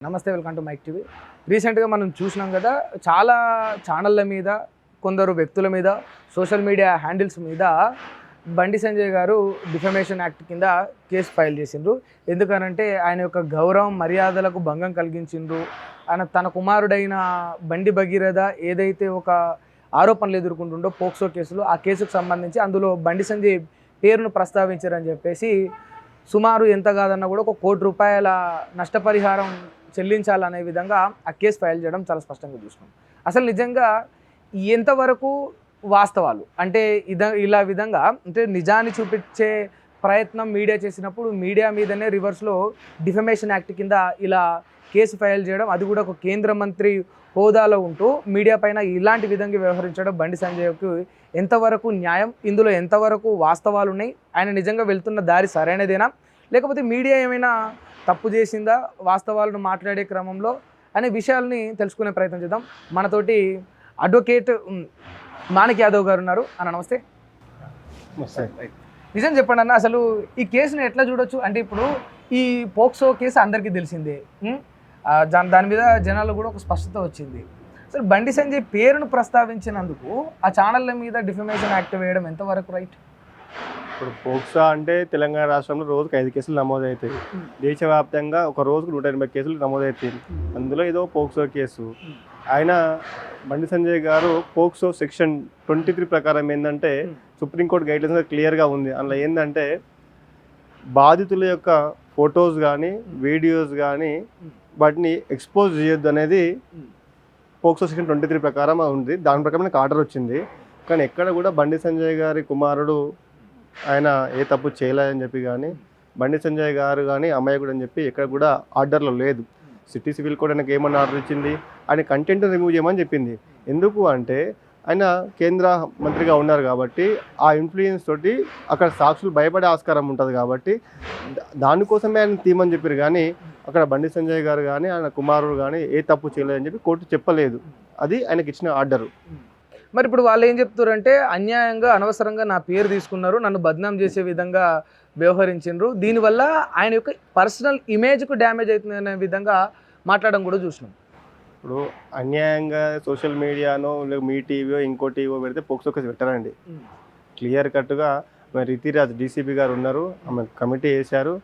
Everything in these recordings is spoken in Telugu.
నమస్తే, వెల్కమ్ టు మైక్ టీవీ. రీసెంట్గా మనం చూసినాం కదా, చాలా ఛానళ్ళ మీద, కొందరు వ్యక్తుల మీద, సోషల్ మీడియా హ్యాండిల్స్ మీద బండి సంజయ్ గారు డిఫమేషన్ యాక్ట్ కింద కేసు ఫైల్ చేసిండ్రు. ఎందుకనంటే ఆయన యొక్క గౌరవం మర్యాదలకు భంగం కలిగించిండ్రు. ఆయన తన కుమారుడైన బండి భగీరథ ఏదైతే ఒక ఆరోపణలు ఎదుర్కొంటుండో పోక్సో కేసులో, ఆ కేసుకు సంబంధించి అందులో బండి సంజయ్ పేరును ప్రస్తావించారని చెప్పేసి సుమారు ఎంత కాదన్నా కూడా ఒక ₹1 కోటి నష్టపరిహారం చెల్లించాలనే విధంగా ఆ కేసు ఫైల్ చేయడం చాలా స్పష్టంగా చూసినాం. అసలు నిజంగా ఎంతవరకు వాస్తవాలు అంటే ఇలా విధంగా అంటే నిజాన్ని చూపించే ప్రయత్నం మీడియా చేసినప్పుడు మీడియా మీదనే రివర్స్లో డిఫమేషన్ యాక్ట్ కింద ఇలా కేసు ఫైల్ చేయడం, అది కూడా ఒక కేంద్ర మంత్రి హోదాలో ఉంటూ మీడియా పైన ఇలాంటి విధంగా వ్యవహరించడం బండి సంజయ్కి ఎంతవరకు న్యాయం, ఇందులో ఎంతవరకు వాస్తవాలు ఉన్నాయి, ఆయన నిజంగా వెళ్తున్న దారి సరైనదేనా, లేకపోతే మీడియా ఏమైనా తప్పు చేసిందా వాస్తవాలను మాట్లాడే క్రమంలో అనే విషయాల్ని తెలుసుకునే ప్రయత్నం చేద్దాం. మనతోటి అడ్వకేట్ మాణిక్ యాదవ్ గారు ఉన్నారు. అన్న నమస్తే. నిజం చెప్పండి అన్న, అసలు ఈ కేసుని ఎట్లా చూడొచ్చు? అంటే ఇప్పుడు ఈ పోక్సో కేసు అందరికీ తెలిసిందే, దాని మీద జనాలు కూడా ఒక స్పష్టత వచ్చింది. అసలు బండి సంజయ్ పేరును ప్రస్తావించినందుకు ఆ ఛానళ్ళ మీద డిఫమేషన్ యాక్ట్ వేయడం ఎంతవరకు రైట్? ఇప్పుడు పోక్సో అంటే తెలంగాణ రాష్ట్రంలో రోజుకు 5 కేసులు నమోదవుతాయి. దేశవ్యాప్తంగా ఒక రోజుకు 180 కేసులు నమోదవుతాయి. అందులో ఏదో పోక్సో కేసు. ఆయన బండి సంజయ్ గారు పోక్సో సెక్షన్ 23 ప్రకారం ఏంటంటే సుప్రీంకోర్టు గైడ్లైన్స్ క్లియర్గా ఉంది. అందులో ఏంటంటే బాధితుల యొక్క ఫొటోస్ కానీ వీడియోస్ కానీ వాటిని ఎక్స్పోజ్ చేయొద్దు అనేది పోక్సో సెక్షన్ 23 ప్రకారం ఉంది. దాని ప్రకారం నాకు ఆర్డర్ వచ్చింది. కానీ ఎక్కడ కూడా బండి సంజయ్ గారి కుమారుడు ఆయన ఏ తప్పు చేయలేదని చెప్పి కానీ, బండి సంజయ్ గారు కానీ అమాయకుడు అని చెప్పి ఎక్కడ కూడా ఆర్డర్లో లేదు. సిటీ సివిల్ కోడ్ ఆయనకు ఏమన్నా ఆర్డర్ ఇచ్చింది, ఆయన కంటెంట్ రిమూవ్ చేయమని చెప్పింది. ఎందుకు అంటే ఆయన కేంద్ర మంత్రిగా ఉన్నారు కాబట్టి ఆ ఇన్ఫ్లుయెన్స్ తోటి అక్కడ సాక్షులు భయపడే ఆస్కారం ఉంటుంది కాబట్టి దానికోసమే ఆయన తీయమని చెప్పారు. కానీ అక్కడ బండి సంజయ్ గారు కానీ ఆయన కుమారుడు కానీ ఏ తప్పు చేయలేదని చెప్పి కోర్టు చెప్పలేదు. అది ఆయనకి ఇచ్చిన ఆర్డరు. మరి ఇప్పుడు వాళ్ళు ఏం చెప్తారంటే అన్యాయంగా అనవసరంగా నా పేరు తీసుకున్నారు, నన్ను బద్నాం చేసే విధంగా వ్యవహరించారు, దీనివల్ల ఆయన యొక్క పర్సనల్ ఇమేజ్కు డ్యామేజ్ అవుతుంది అనే విధంగా మాట్లాడడం కూడా చూసినాం. ఇప్పుడు అన్యాయంగా సోషల్ మీడియానో లేక మీ టీవీయో ఇంకో టీవీయో పెడితే పోక్సో కేసు పెట్టారండి. క్లియర్ కట్గా రితిరాజ్ డీసీపీ గారు ఉన్నారు, ఆమె కమిటీ వేశారు.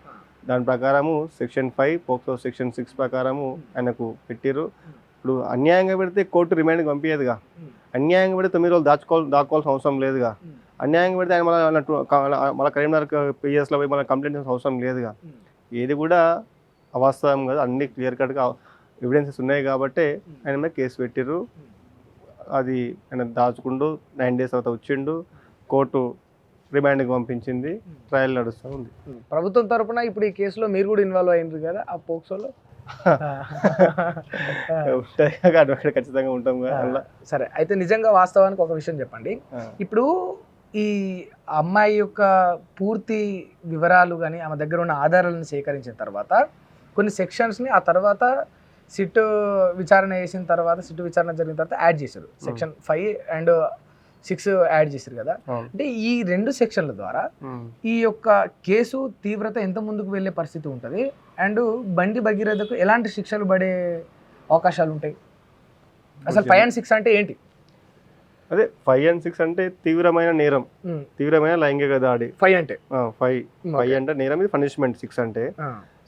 దాని ప్రకారము సెక్షన్ 5 పోక్సో సెక్షన్ 6 ప్రకారము ఆయనకు పెట్టిరు. ఇప్పుడు అన్యాయంగా పెడితే కోర్టు రిమాండ్కి పంపించదుగా, అన్యాయంగా పెడితే 9 రోజులు దాక్కోవాల్సిన అవసరం లేదుగా, అన్యాయంగా పెడితే ఆయన మళ్ళీ కరీంనగర్ పిఎస్లో పోయి మళ్ళీ కంప్లైంట్ చేసిన అవసరం లేదుగా. ఏది కూడా అవాస్తవం కదా, అన్ని క్లియర్ కట్గా ఎవిడెన్సెస్ ఉన్నాయి కాబట్టి ఆయన మీద కేసు పెట్టిర్రు. అది ఆయన దాచుకుంటూ 9 డేస్ తర్వాత వచ్చిండు, కోర్టు రిమాండ్కి పంపించింది, ట్రయల్ నడుస్తూ ఉంది. ప్రభుత్వం తరఫున ఇప్పుడు ఈ కేసులో మీరు కూడా ఇన్వాల్వ్ అయ్యిండ్రు కదా ఆ పోక్సోలో? ఖచ్చితంగా ఉంటాం కదా. సరే, అయితే నిజంగా వాస్తవానికి ఒక విషయం చెప్పండి. ఇప్పుడు ఈ అమ్మాయి యొక్క పూర్తి వివరాలు కానీ ఆమె దగ్గర ఉన్న ఆధారాలను సేకరించిన తర్వాత కొన్ని సెక్షన్స్ని ఆ తర్వాత సిట్ విచారణ చేసిన తర్వాత, సిట్ విచారణ జరిగిన తర్వాత యాడ్ చేశారు. సెక్షన్ 5 and 6 యాడ్ చేశారు కదా. అంటే ఈ 2 సెక్షన్ల ద్వారా ఈ యొక్క కేసు తీవ్రత ఎంత ముందుకు వెళ్ళే పరిస్థితి ఉంటుంది, అండ్ బండి భగీరథకు ఎలాంటి శిక్షలు పడే అవకాశాలు ఉంటాయి? అసలు 5 and 6 అంటే ఏంటి? అదే 5 and 6 అంటే తీవ్రమైన నేరం, తీవ్రమైన లైంగిక దాడి. 5 అంటే 5 అంటే నేరం, ఇది పనిష్మెంట్. 6 అంటే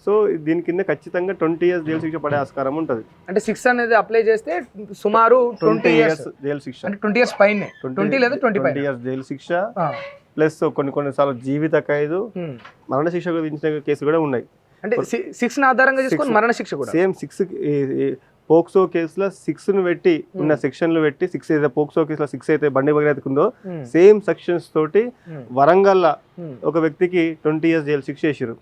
సో దీని కింద ఖచ్చితంగా 20 years జైలు శిక్ష పడే ఆస్కారం ఉంటుంది. అంటే 6 అనేది అప్లై చేస్తే సుమారు 20 years జైలు శిక్ష, అంటే 20 years పైనే, 20 లేదా 20 years జైలు శిక్ష ప్లస్ కొన్నిసార్లు జీవిత ఖైదు, మరణ శిక్ష విధించిన కేసులు కూడా ఉన్నాయి. అంటే 6 ఆధారంగా చేసుకొని మరణ శిక్ష కూడా సేమ్ 6 పోక్సో కేసులో 6ను పెట్టి ఉన్న సెక్షన్లు పెట్టి 6 అయితే పోక్సో కేసులో 6 అయితే బండి భగీరథకు ఉందో సేమ్ సెక్షన్స్ తోటి వరంగల్ ఒక వ్యక్తికి 20 years జైలు శిక్ష వేసారు.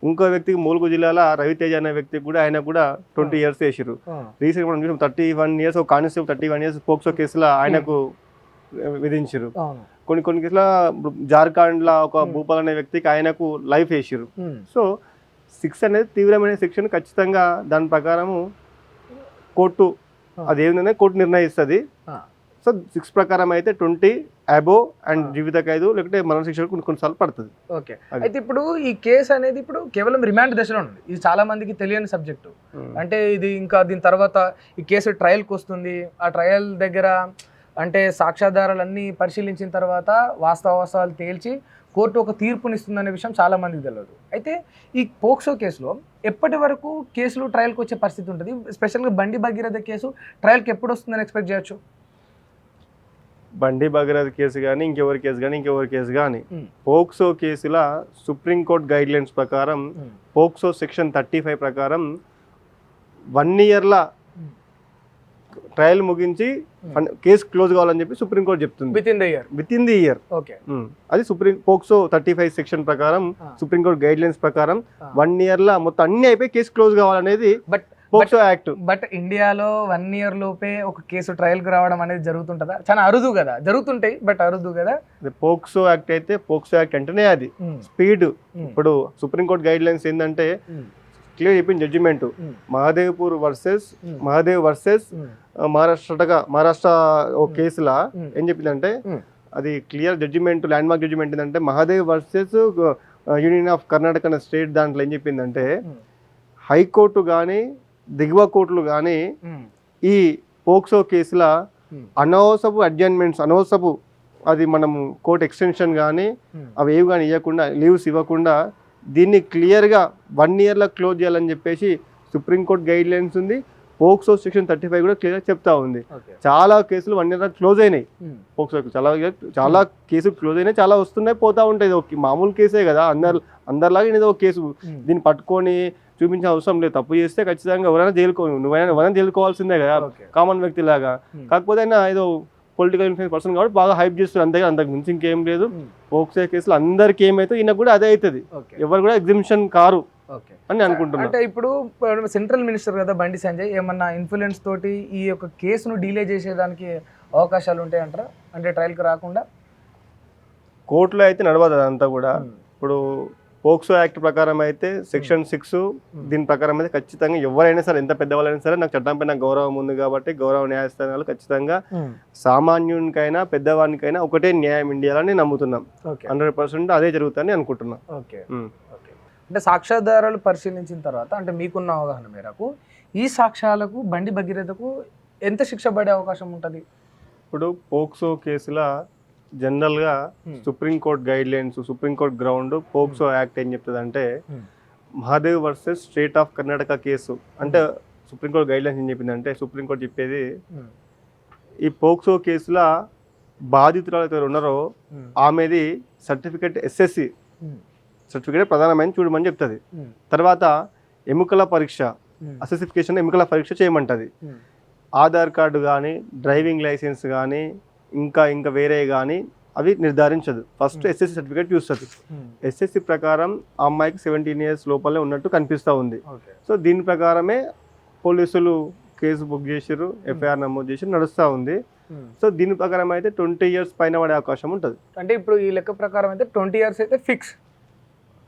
ఇంకో వ్యక్తికి ములుగు జిల్లాలో రవితేజ అనే వ్యక్తికి కూడా ఆయన కూడా 20 years వేసారు. రీసెంట్ మనం చూసాం 31 years ఒక కానిస్టేబుల్ 31 years పోక్సో కేసులో ఆయనకు విధించారు. కొన్ని కేసులో జార్ఖండ్లో ఒక భూపాల్ అనే వ్యక్తికి ఆయనకు లైఫ్ వేసారు. సో 6 అనేది తీవ్రమైన సెక్షన్. ఖచ్చితంగా దాని ప్రకారము కోర్టు అదేంటనే కోర్టు నిర్ణయిస్తుంది. సో 6 ప్రకారం అయితే 20 అబోవ్ అండ్ జీవిత ఖైదు లేకపోతే మరణశిక్ష కొన్నిసార్లు పడుతుంది. ఓకే, అయితే ఇప్పుడు ఈ కేసు అనేది ఇప్పుడు కేవలం రిమాండ్ దశలో ఉంది. ఇది చాలా మందికి తెలియని సబ్జెక్టు. అంటే ఇది ఇంకా దీని తర్వాత ఈ కేసు ట్రయల్కి వస్తుంది. ఆ ట్రయల్ దగ్గర అంటే సాక్ష్యాధారాలన్నీ పరిశీలించిన తర్వాత వాస్తవాలు తేల్చి కోర్టు ఒక తీర్పునిస్తుందనే విషయం చాలా మందికి తెలియదు. అయితే ఈ పోక్సో కేసులో ఎప్పటి వరకు కేసులు ట్రయల్కి వచ్చే పరిస్థితి ఉంటుంది? స్పెషల్గా బండి భగీరథ కేసు ట్రయల్కి ఎప్పుడు వస్తుందని ఎక్స్పెక్ట్ చేయొచ్చు? బండి భగీరథ కేసు కానీ ఇంకెవరి కేసు కానీ పోక్సో కేసుల సుప్రీంకోర్టు గైడ్ లైన్స్ ప్రకారం పోక్సో సెక్షన్ 35 ప్రకారం 1 ఇయర్ల ట్రయల్ ముగించి కేసు క్లోజ్ కావాలని చెప్పి సుప్రీంకోర్టు చెప్తుంది. With in the year. Okay, అది పోక్సో 35 సెక్షన్ ప్రకారం సుప్రీంకోర్టు గైడ్ లైన్స్ ప్రకారం 1 ఇయర్ల మొత్తం అన్ని అయిపోయి కేసు క్లోజ్ కావాలనేది పోక్సో యాక్ట్. బట్ ఇండియాలో 1 ఇయర్ లోపే ఒక కేసు ట్రయల్ కి రావడం అనేది జరుగుతుంటదా? చాలా అరుదు కదా, జరుగుతుంటాయి బట్ అరుదు కదా. పోక్సో యాక్ట్ అయితే పోక్సో యాక్ట్ అంటేనే అది స్పీడ్. ఇప్పుడు సుప్రీంకోర్టు గైడ్ లైన్స్ ఏంటంటే క్లియర్ చెప్పింది జడ్జిమెంట్, మహాదేవ్ వర్సెస్ మహారాష్ట్ర కేసులా ఏం చెప్పిందంటే అది clear judgement, landmark judgement ఏంటంటే Mahadev versus union of Karnataka అనే స్టేట్ దాంట్లో ఏం చెప్పిందంటే హైకోర్టు కానీ దిగువ కోర్టులు కానీ ఈ పోక్సో కేసుల అనవసరపు అడ్జర్న్మెంట్స్, అనవసరపు అది మనం కోర్టు ఎక్స్టెన్షన్ కానీ అవి ఏవి కానీ ఇవ్వకుండా, లీవ్స్ ఇవ్వకుండా దీన్ని క్లియర్గా 1 ఇయర్లో క్లోజ్ చేయాలని చెప్పేసి సుప్రీంకోర్టు గైడ్ లైన్స్ ఉంది. పోక్సో సెక్షన్ 35 కూడా క్లియర్గా చెప్తా ఉంది. చాలా కేసులు 1 ఇయర్ క్లోజ్ అయినాయి. పోక్సో చాలా కేసులు క్లోజ్ అయినాయి, చాలా వస్తున్నాయి పోతా ఉంటాయి. ఒక మామూలు కేసే కదా, అందరిలాగా ఇది ఒక కేసు. దీన్ని పట్టుకొని చూపించే అవసరం లేదు. తప్పు చేస్తే ఖచ్చితంగా ఎవరైనా ఎవరైనా జైలుకోవాల్సిందే కదా, కామన్ వ్యక్తి లాగా. కాకపోతే అయినా ఏదో పొలిటికల్ ఇన్ఫ్లుయెన్స్ పర్సన్ కాబట్టి బాగా హైప్ చేస్తారు అంతే, అంతకు మించి ఇంకేం లేదు. పోక్సో కేసులు అందరికి ఏమైతే ఈయన కూడా అదే అవుతుంది, ఎవరు కూడా ఎగ్జిబిషన్ కారు అని అనుకుంటున్నాను. అంటే ఇప్పుడు సెంట్రల్ మినిస్టర్ కదా బండి సంజయ్, ఏమన్నా ఇన్ఫ్లుయెన్స్ తోటి ఈ యొక్క కేసును డిలే చేసేదానికి అవకాశాలు ఉంటాయంటారా? అంటే ట్రయల్కి రాకుండా కోర్టులో అయితే నడవదు అదంతా కూడా. ఇప్పుడు పోక్సో యాక్ట్ ప్రకారం అయితే సెక్షన్ 6 దీని ప్రకారం అయితే ఖచ్చితంగా ఎవరైనా సరే, ఎంత పెద్దవాళ్ళైనా సరే, నాకు చట్టంపై నాకు గౌరవం ఉంది కాబట్టి గౌరవ న్యాయస్థానాలు ఖచ్చితంగా సామాన్యునికైనా పెద్దవానికైనా ఒకటే న్యాయం ఇండియాలో నేను నమ్ముతున్నాం. 100% అదే జరుగుతుందని అనుకుంటున్నాం. అంటే సాక్ష్యాధారాలు పరిశీలించిన తర్వాత, అంటే మీకున్న అవగాహన మేరకు ఈ సాక్ష్యాలకు బండి భగీరథకు ఎంత శిక్ష పడే అవకాశం ఉంటుంది? ఇప్పుడు పోక్సో కేసుల జనరల్గా supreme court guide lines, supreme court ground POCSO act ఏం చెప్తుంది అంటే Mahadev versus state of Karnataka case అంటే సుప్రీంకోర్టు గైడ్ లైన్స్ ఏం చెప్పిందంటే, సుప్రీంకోర్టు చెప్పేది ఈ పోక్సో కేసుల బాధితురాలు అయితే ఉన్నారో ఆమెది సర్టిఫికేట్ SSC సర్టిఫికేట్ ప్రధానమైన చూడమని చెప్తుంది. తర్వాత ఎముకల పరీక్ష, అసెసిఫికేషన్ ఎముకల పరీక్ష చేయమంటుంది. ఆధార్ కార్డు కానీ, డ్రైవింగ్ లైసెన్స్ కానీ, ఇంకా వేరే కానీ అవి నిర్ధారించదు. ఫస్ట్ SSC సర్టిఫికేట్ చూస్తుంది. SSC ప్రకారం ఆ అమ్మాయికి 17 ఇయర్స్ లోపలే ఉన్నట్టు కనిపిస్తూ ఉంది. సో దీని ప్రకారమే పోలీసులు కేసు బుక్ చేసారు, FIR నమోదు చేసి నడుస్తూ ఉంది. సో దీని ప్రకారం అయితే 20 ఇయర్స్ పైన పడే అవకాశం ఉంటుంది. అంటే ఇప్పుడు ఈ లెక్క ప్రకారం అయితే 20 ఇయర్స్ అయితే ఫిక్స్,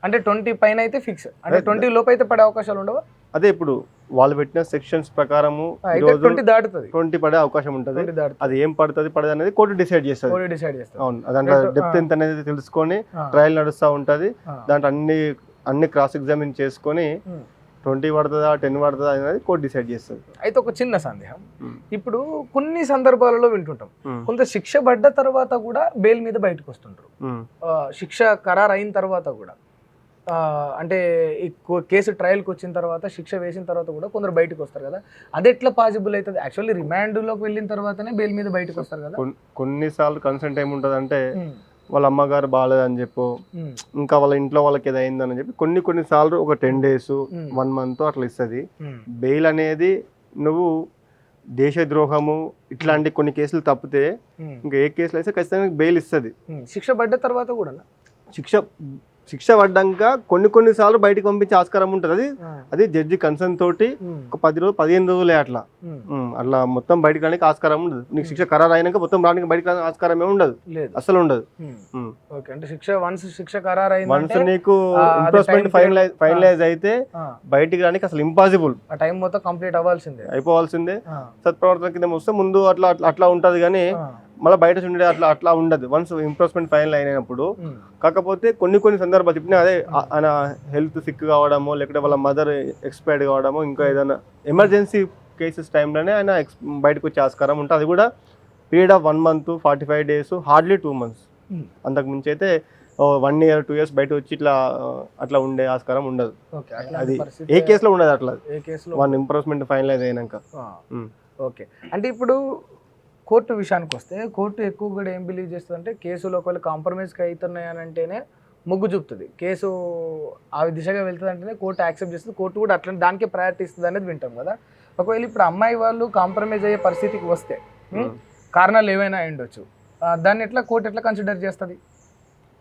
అంటే 20 పైన అయితే ఫిక్స్, అంటే 20 లోపు అయితే పడే అవకాశాలు ఉండవా? అదే ఇప్పుడు వాళ్ళు పెట్టిన సెక్షన్స్ ప్రకారము 20 పడే అవకాశం ఉంటుంది. అది ఏం పడుతుంది అనేది కోర్టు డిసైడ్ చేస్తుంది. అవును, దాంట్లో డెప్త్ ఎంత అనేది తెలుసుకొని ట్రయల్ నడుస్తూ ఉంటుంది. దాంట్లో అన్ని క్రాస్ ఎగ్జామిన్ చేసుకొని 20 పడుతుందా 10 పడుతుందా అనేది కోర్టు డిసైడ్ చేస్తుంది. అయితే ఒక చిన్న సందేహం, ఇప్పుడు కొన్ని సందర్భాలలో వింటుంటాం, కొంత శిక్ష పడ్డ తర్వాత కూడా బెయిల్ మీద బయటకు వస్తుంటారు. శిక్ష ఖరారు అయిన తర్వాత కూడా, అంటే ఈ కేసు ట్రయల్కి వచ్చిన తర్వాత శిక్ష వేసిన తర్వాత కూడా కొందరు బయటకు వస్తారు కదా, అది ఎట్లా పాసిబుల్ అవుతుంది? యాక్చువల్లీ రిమాండ్లోకి వెళ్ళిన తర్వాతనే బెయిల్ మీద బయటకు వస్తారు కదా. కొన్నిసార్లు కన్సెంట్ ఏముంటుంది అంటే వాళ్ళ అమ్మగారు బాగాలేదని చెప్పు, ఇంకా వాళ్ళ ఇంట్లో వాళ్ళకి ఏదో అయిందని చెప్పి కొన్నిసార్లు ఒక 10 days 1 month అట్లా ఇస్తుంది. బెయిల్ అనేది నువ్వు దేశద్రోహము ఇట్లాంటి కొన్ని కేసులు తప్పితే ఇంకా ఏ కేసులు అయితే ఖచ్చితంగా బెయిల్ ఇస్తుంది. శిక్ష పడ్డ తర్వాత కూడా శిక్ష పడ్డాక కొన్ని సార్లు బయటకు పంపించే ఆస్కారం ఉంటుంది. అది జడ్జి కన్సర్న్ తోటి ఒక 10 రోజులు 15 రోజులే అట్లా అట్లా మొత్తం బయటకు రానికి ఆస్కారం ఉండదు. నీకు శిక్ష ఖరారు అయినాక మొత్తం రానికి బయటకు రానికి ఆస్కారమే ఉండదు, అసలు ఉండదు. అంటే శిక్ష ఖరారు వన్స్ నీకు ఇంప్రూవ్మెంట్ ఫైనలైజ్ అయితే బయటికి రానికి అసలు ఇంపాసిబుల్, ఆ టైం మొత్తం కంప్లీట్ అయిపోవాల్సిందే. సత్ప్రవర్తన కింద వస్తే ముందు అట్లా ఉంటది కానీ మళ్ళీ బయట ఉండే అట్లా ఉండదు వన్స్ ఇంప్రూవ్మెంట్ ఫైనల్ అయినప్పుడు. కాకపోతే కొన్ని సందర్భాలు చెప్పిన అదే ఆయన హెల్త్ సిక్ కావడమో లేకపోతే వాళ్ళ మదర్ ఎక్స్పైర్డ్ కావడమో ఇంకా ఏదైనా ఎమర్జెన్సీ కేసెస్ టైంలోనే ఆయన బయటకు వచ్చే ఆస్కారం ఉంటుంది. అది కూడా period of 1 month 45 days, hardly 2 months. అంతకు మించి అయితే 1 year 2 years బయట వచ్చి అట్లా ఉండే ఆస్కారం ఉండదు. అది ఏ కేసులో ఉండదు అట్లా, వన్ ఇంప్రూవ్మెంట్ ఫైనలైజ్ అయినాక. ఓకే, అంటే ఇప్పుడు కోర్టు విషయానికి వస్తే కోర్టు ఎక్కువ కూడా ఏం బిలీవ్ చేస్తుంది అంటే కేసులో ఒకవేళ కాంప్రమైజ్కి అవుతున్నాయని అంటేనే మొగ్గు చూపుతుంది. కేసు ఆ దిశగా వెళ్తుంది అంటేనే కోర్టు యాక్సెప్ట్ చేస్తుంది. కోర్టు కూడా అట్లా దానికే ప్రయారిటీ ఇస్తుంది అనేది వింటాం కదా. ఒకవేళ ఇప్పుడు అమ్మాయి వాళ్ళు కాంప్రమైజ్ అయ్యే పరిస్థితికి వస్తే కారణాలు ఏవైనా అయి ఉండొచ్చు, దాన్ని కోర్టు ఎట్లా కన్సిడర్ చేస్తుంది?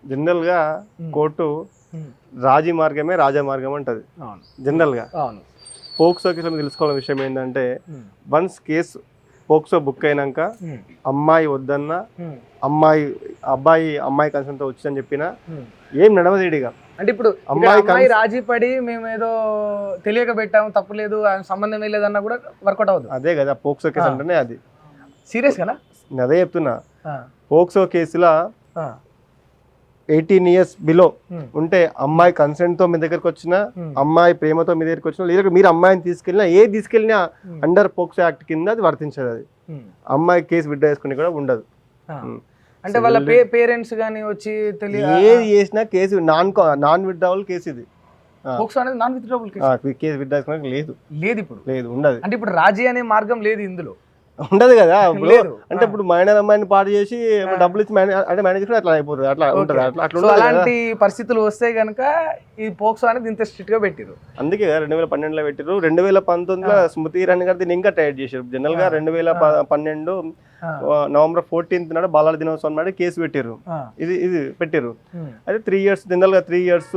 జనరల్గా కోర్టు రాజీ మార్గమే రాజా మార్గం అంటది జనరల్గా. పోక్సో కేసులో తెలుసుకోవాల్సిన విషయం ఏంటంటే వన్స్ కేసు పోక్సో బుక్ అయినాక అమ్మాయి వద్దన్నా అబ్బాయి కన్సర్న్తో వచ్చిందని చెప్పినా ఏం నడవదు ఇడిగా. అంటే ఇప్పుడు అమ్మాయి రాజీ పడి మేము ఏదో తెలియక పెట్టాము తప్పులేదు సంబంధం లేదన్నా కూడా వర్కౌట్ అవుతుంది. అదే కదా పోక్సో కేసు అంటేనే అది సీరియస్ కదా. అదే చెప్తున్నా, పోక్సో కేసులో 18 years బిలో ఉంటే అమ్మాయి కన్సెంట్ తో మీ దగ్గరకు వచ్చినా, అమ్మాయి ప్రేమతో మీ దగ్గరకు వచ్చినా, లేదా మీరు అమ్మాయిని తీసుకెళ్ళినా అండర్ పోక్సో యాక్ట్ కింద అది వర్తించదు. అది అమ్మాయి కేసు విత్డ్రా చేసుకుని కూడా ఉండదు. అంటే వాళ్ళ పేరెంట్స్ గానీ వచ్చి ఏది చేసినా కేసు నాన్ విత్డ్రావల్ కేసు. ఇది పోక్సో అనేది నాన్ విత్డ్రావల్ కేసు విత్డ్రా చేసుకోవడానికి ఇప్పుడు లేదు ఉండదు. అంటే ఇప్పుడు రాజీ అనే మార్గం లేదు ఇందులో, ఉండదు కదా. ఇప్పుడు అంటే ఇప్పుడు మైనర్ అమ్మాయిని పాటు చేసి డబ్బులు ఇచ్చి అంటే మేనేజ్ అట్లా అయిపోతుంది, అట్లా ఉంటుంది. అట్లా అలాంటి పరిస్థితులు వస్తే కనుక ఈ పోక్సో అనేది ఇంత స్ట్రిక్ట్ గా పెట్టిరు. అందుకే 2012లో పెట్టిరు. 2019లో స్మృతి ఇరానీ గారు దీన్ని ఇంకా టైట్ చేశారు. జనరల్ గా 2012 November 14th నాడు బాలల దినోత్సవం నాడు కేసు పెట్టిరు. ఇది పెట్టిరు. అయితే 3 years జనరల్ గా 3 years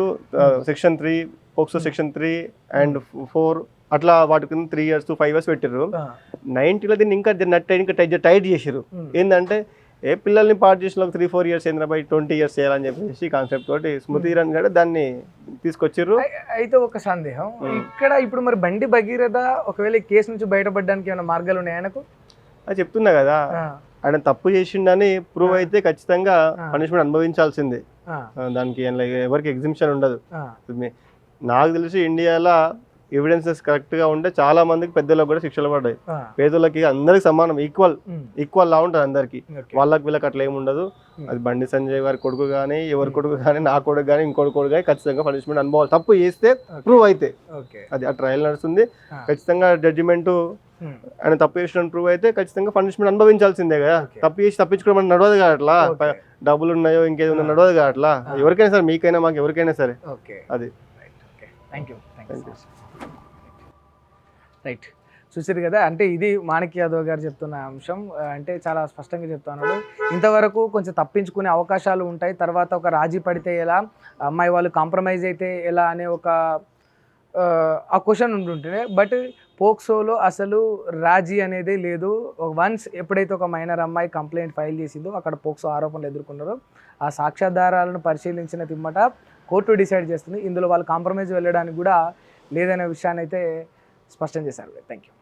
section 3 POCSO section 3 and 4 అట్లా వాటి కింద 3 years 5 years పెట్టిర్రు. 90లో దీన్ని ఇంకా టైట్ చేసిర్రు. ఏంటంటే ఏ పిల్లల్ని పాటు చేసిన 3-4 years ఏంద్రా బై 20 years చేయాలని చెప్పేసి కాన్సెప్ట్ తోటి స్మృతి ఇరానీ కూడా దాన్ని తీసుకొచ్చిర్రు. అయితే ఒక సందేహం ఇక్కడ, ఇప్పుడు మరి బండి భగీరథ ఒకవేళ ఈ కేసు నుంచి బయటపడడానికి ఏమైనా మార్గాలు ఉన్నాయి ఆయనకు? అది చెప్తున్నా కదా, ఆయన తప్పు చేసిండని ప్రూవ్ అయితే ఖచ్చితంగా పనిష్మెంట్ అనుభవించాల్సిందే. దానికి ఎవరికి ఎగ్జిబిషన్ ఉండదు. నాకు తెలిసి ఇండియాలో ఎవిడెన్సెస్ కరెక్ట్ గా ఉంటే చాలా మందికి పెద్దలకు కూడా శిక్షలు పడ్డాయి. పేదలకి అందరికి సమానం ఈక్వల్ లా ఉంటుంది అందరికి. వీళ్ళకి అట్లా ఏమి ఉండదు. అది బండి సంజయ్ గారి కొడుకు కానీ ఎవరి కొడుకు కానీ నా కొడుకు కానీ ఇంకోటి కొడుకు కానీ ఖచ్చితంగా పనిష్మెంట్ అనుభవాలి. తప్పు చేస్తే ప్రూవ్ అయితే అది ఆ ట్రయల్ నడుస్తుంది. ఖచ్చితంగా జడ్జిమెంట్ ఆయన తప్పు చేసిన ప్రూవ్ అయితే ఖచ్చితంగా పనిష్మెంట్ అనుభవించాల్సిందే కదా. తప్పు చేసి తప్పించుకోవడం నడవదు కదా, అట్లా డబ్బులు ఉన్నాయో ఇంకేదో నడవదు కదా అట్లా. ఎవరికైనా సరే, మీకైనా మాకు ఎవరికైనా సరే. అది రైట్, చూసారు కదా. అంటే ఇది మాణిక్ యాదవ్ గారు చెప్తున్న అంశం. అంటే చాలా స్పష్టంగా చెప్తున్నాడు. ఇంతవరకు కొంచెం తప్పించుకునే అవకాశాలు ఉంటాయి, తర్వాత ఒక రాజీ పడితే ఎలా, అమ్మాయి వాళ్ళు కాంప్రమైజ్ అయితే ఎలా అనే ఒక ఆ క్వశ్చన్ ఉంటుంటే, బట్ పోక్సోలో అసలు రాజీ అనేది లేదు. వన్స్ ఎప్పుడైతే ఒక మైనర్ అమ్మాయి కంప్లైంట్ ఫైల్ చేసిందో అక్కడ పోక్సో ఆరోపణలు ఎదుర్కొన్నారో ఆ సాక్ష్యాధారాలను పరిశీలించిన తిమ్మట కోర్టు డిసైడ్ చేస్తుంది. ఇందులో వాళ్ళు కాంప్రమైజ్ వెళ్ళడానికి కూడా లేదనే విషయాన్ని అయితే స్పష్టం చేశారు. Thank you.